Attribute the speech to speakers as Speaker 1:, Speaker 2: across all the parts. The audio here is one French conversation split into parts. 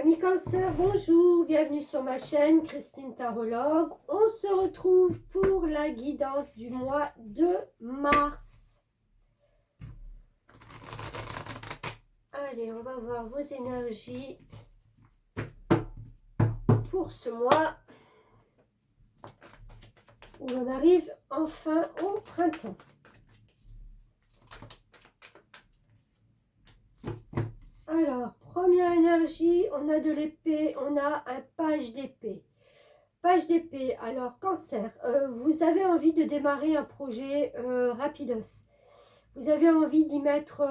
Speaker 1: Amis Cancer, bonjour, bienvenue sur ma chaîne Christine Tarologue. On se retrouve pour la guidance du mois de mars. Allez, on va voir vos énergies pour ce mois où on arrive enfin au printemps. Alors, première énergie, on a de l'épée, on a un page d'épée. Page d'épée, alors Cancer, vous avez envie de démarrer un projet rapidos. Vous avez envie d'y mettre,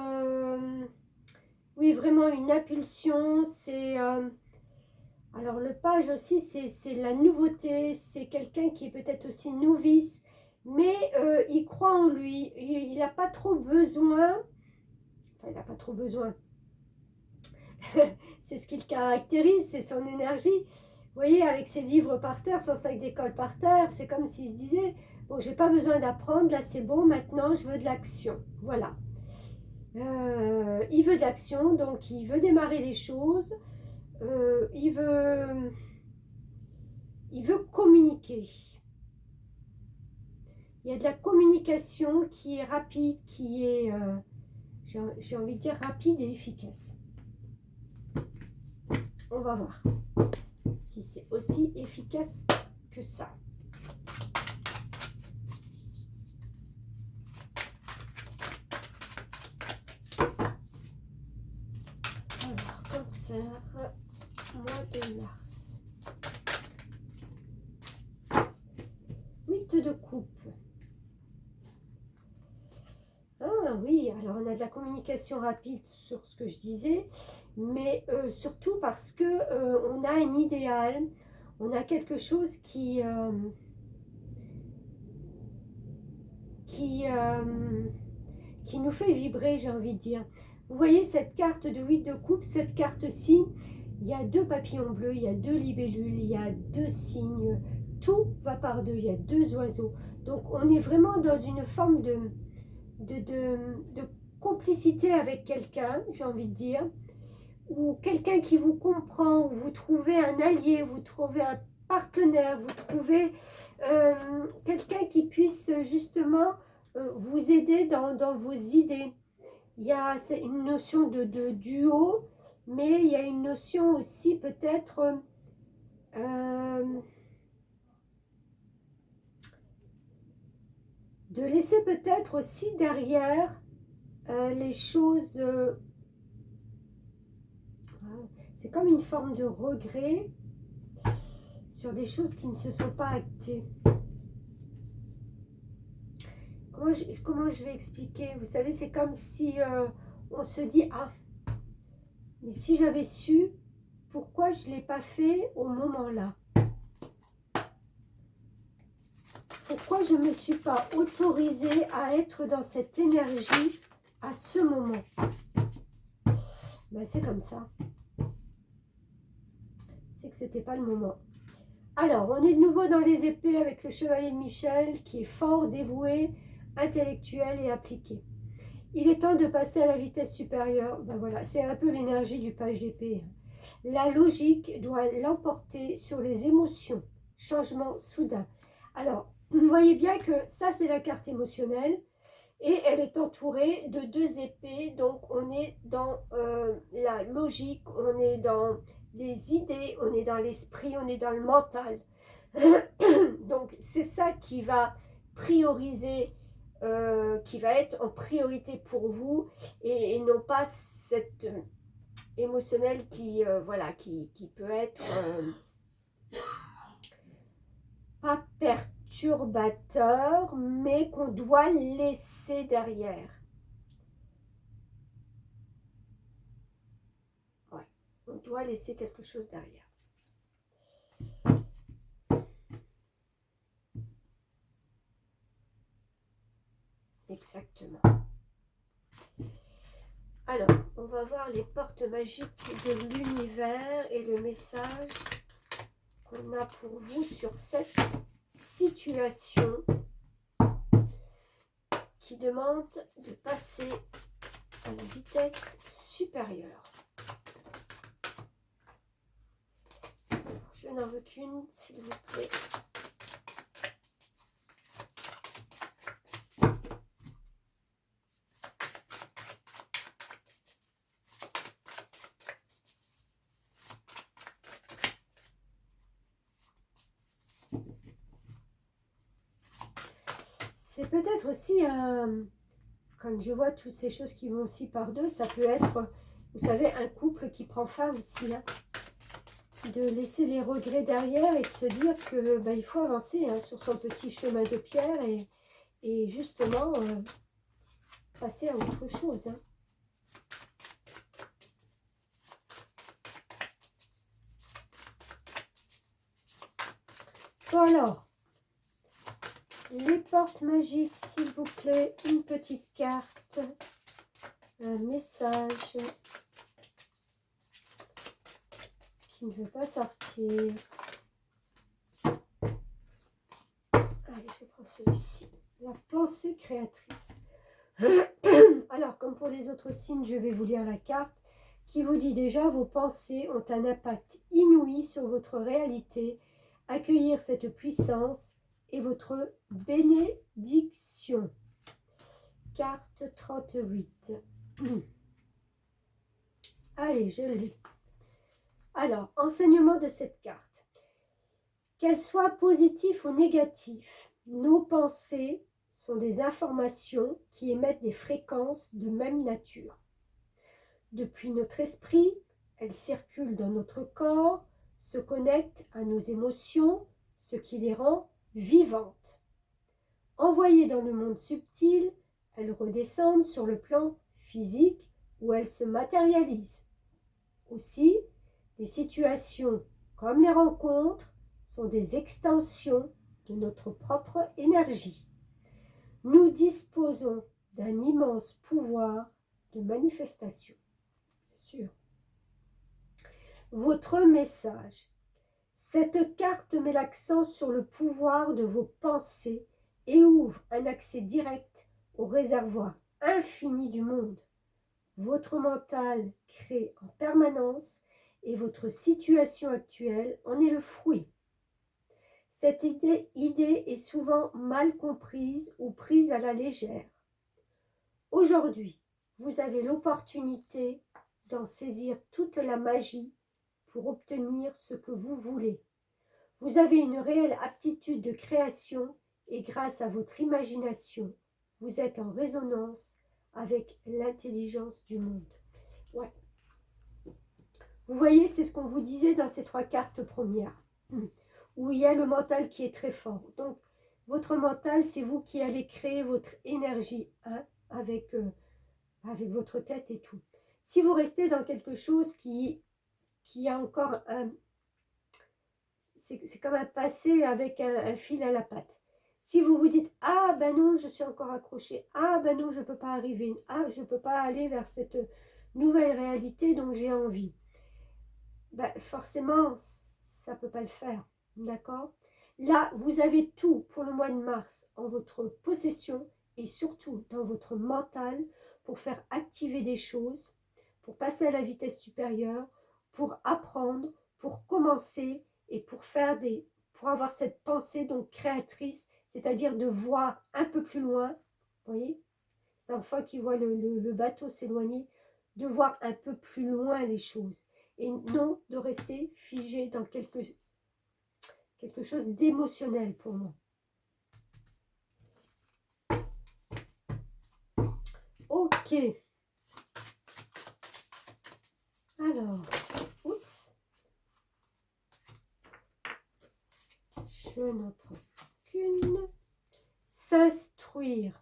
Speaker 1: oui, vraiment une impulsion. C'est, alors le page aussi, c'est la nouveauté. C'est quelqu'un qui est peut-être aussi novice, mais il croit en lui. Il n'a pas trop besoin, enfin il n'a pas trop besoin. C'est ce qui le caractérise, c'est son énergie. Vous voyez, avec ses livres par terre, son sac d'école par terre, c'est comme s'il se disait, bon, j'ai pas besoin d'apprendre, là c'est bon, maintenant je veux de l'action. Voilà. Il veut de l'action, donc il veut démarrer les choses, il veut communiquer. Il y a de la communication qui est rapide, qui est, j'ai envie de dire, rapide et efficace. On va voir si c'est aussi efficace que ça. Alors, Cancer, mois de mars. 8 de coupe. Ah oui, alors on a de la communication rapide sur ce que je disais, mais surtout parce que on a un idéal, on a quelque chose qui nous fait vibrer, j'ai envie de dire. Vous voyez cette carte de 8 de coupe, cette carte-ci, il y a 2 papillons bleus, il y a 2 libellules, il y a 2 cygnes, tout va par deux, il y a 2 oiseaux. Donc on est vraiment dans une forme de complicité avec quelqu'un, j'ai envie de dire, ou quelqu'un qui vous comprend, vous trouvez un allié, vous trouvez un partenaire, vous trouvez quelqu'un qui puisse justement vous aider dans vos idées. Il y a une notion de duo, mais il y a une notion aussi peut-être de laisser peut-être aussi derrière les choses, c'est comme une forme de regret sur des choses qui ne se sont pas actées. Comment je vais expliquer? Vous savez, c'est comme si on se dit, ah, mais si j'avais su, pourquoi je ne l'ai pas fait au moment là? Pourquoi je ne me suis pas autorisée à être dans cette énergie à ce moment? Ben, c'est comme ça. C'est que c'était pas le moment. Alors, on est de nouveau dans les épées avec le chevalier de Michel qui est fort, dévoué, intellectuel et appliqué. Il est temps de passer à la vitesse supérieure. Ben voilà, c'est un peu l'énergie du page d'épée. La logique doit l'emporter sur les émotions. Changement soudain. Alors, vous voyez bien que ça, c'est la carte émotionnelle. Et elle est entourée de 2 épées. Donc, on est dans la logique, on est dans les idées, on est dans l'esprit, on est dans le mental. Donc, c'est ça qui va prioriser, qui va être en priorité pour vous et non pas cette émotionnelle qui, voilà, qui peut être pas perturbateur, mais qu'on doit laisser derrière. Ouais, on doit laisser quelque chose derrière. Exactement. Alors, on va voir les portes magiques de l'univers et le message qu'on a pour vous sur cette situation qui demande de passer à la vitesse supérieure. n'en veux qu'une, s'il vous plaît. C'est peut-être aussi un... Quand je vois toutes ces choses qui vont aussi par deux, ça peut être, vous savez, un couple qui prend fin aussi. Hein, de laisser les regrets derrière et de se dire que il faut avancer hein, sur son petit chemin de pierre et justement passer à autre chose. Hein. Bon alors, les portes magiques, s'il vous plaît, une petite carte, un message qui ne veut pas sortir. Allez, je prends celui-ci, la pensée créatrice. Alors, comme pour les autres signes, je vais vous lire la carte qui vous dit déjà vos pensées ont un impact inouï sur votre réalité. Accueillir cette puissance est votre bénédiction. Carte 38. Allez, je lis. Alors, enseignement de cette carte. Qu'elles soient positives ou négatives, nos pensées sont des informations qui émettent des fréquences de même nature. Depuis notre esprit, elles circulent dans notre corps, se connectent à nos émotions, ce qui les rend vivantes. Envoyées dans le monde subtil, elles redescendent sur le plan physique où elles se matérialisent. Aussi, les situations comme les rencontres sont des extensions de notre propre énergie. Nous disposons d'un immense pouvoir de manifestation. Bien sûr. Votre message. Cette carte met l'accent sur le pouvoir de vos pensées et ouvre un accès direct au réservoir infini du monde. Votre mental crée en permanence et votre situation actuelle en est le fruit. Cette idée est souvent mal comprise ou prise à la légère. Aujourd'hui, vous avez l'opportunité d'en saisir toute la magie pour obtenir ce que vous voulez. Vous avez une réelle aptitude de création et grâce à votre imagination, vous êtes en résonance avec l'intelligence du monde. Ouais. Vous voyez, c'est ce qu'on vous disait dans ces 3 cartes premières, où il y a le mental qui est très fort. Donc, votre mental, c'est vous qui allez créer votre énergie hein, avec votre tête et tout. Si vous restez dans quelque chose qui a encore un... C'est comme un passé avec un fil à la patte. Si vous vous dites, ah ben non, je suis encore accroché, ah ben non, je ne peux pas arriver, ah je ne peux pas aller vers cette nouvelle réalité dont j'ai envie, ben, forcément, ça ne peut pas le faire, d'accord? Là, vous avez tout pour le mois de mars en votre possession et surtout dans votre mental pour faire activer des choses, pour passer à la vitesse supérieure, pour apprendre, pour commencer et pour avoir cette pensée donc créatrice, c'est-à-dire de voir un peu plus loin, vous voyez, c'est un enfant qui voit le bateau s'éloigner, de voir un peu plus loin les choses et non de rester figé dans quelque chose d'émotionnel pour moi. Ok. Alors, oups. Je n'en prends qu'une. S'instruire.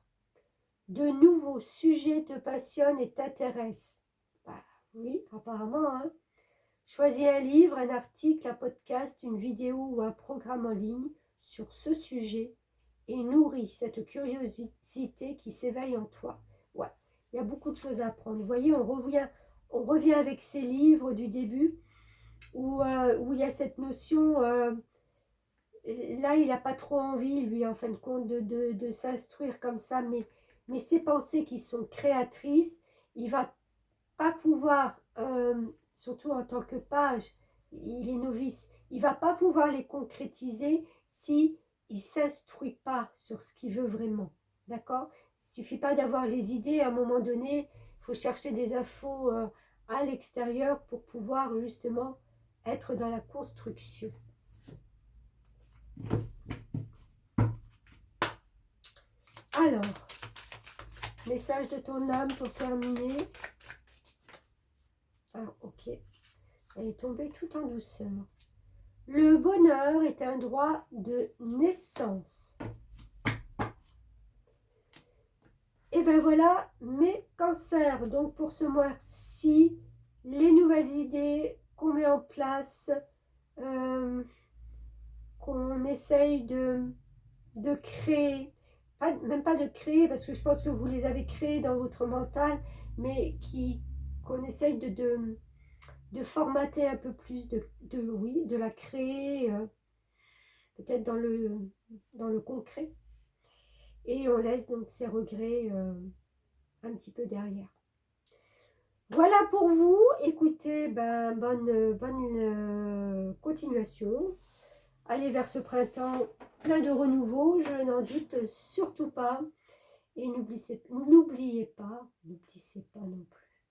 Speaker 1: De nouveaux sujets te passionnent et t'intéressent. Bah, oui, apparemment. Hein. Choisis un livre, un article, un podcast, une vidéo ou un programme en ligne sur ce sujet et nourris cette curiosité qui s'éveille en toi. Ouais, il y a beaucoup de choses à apprendre. Vous voyez, on revient avec ces livres du début où il y a cette notion... là, il n'a pas trop envie, lui, en fin de compte, de s'instruire comme ça, mais ses pensées qui sont créatrices, il ne va pas pouvoir, surtout en tant que page, il est novice. Il ne va pas pouvoir les concrétiser si il ne s'instruit pas sur ce qu'il veut vraiment. D'accord? Il ne suffit pas d'avoir les idées. À un moment donné, il faut chercher des infos à l'extérieur pour pouvoir justement être dans la construction. Alors, message de ton âme pour terminer. Alors, ok. Elle est tombée tout en douceur. Le bonheur est un droit de naissance. Et ben voilà mes cancers. Donc pour ce mois-ci, les nouvelles idées qu'on met en place, qu'on essaye de créer, même pas de créer parce que je pense que vous les avez créées dans votre mental, mais qu'on essaye de formater un peu plus, oui, de la créer, peut-être dans le concret. Et on laisse donc ces regrets un petit peu derrière. Voilà pour vous. Écoutez, bonne continuation. Allez vers ce printemps plein de renouveau, je n'en doute surtout pas. Et n'oubliez pas non plus.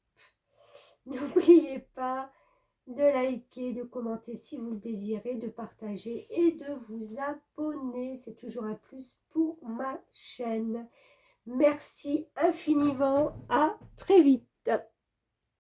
Speaker 1: N'oubliez pas de liker, de commenter si vous le désirez, de partager et de vous abonner. C'est toujours un plus pour ma chaîne. Merci infiniment. À très vite.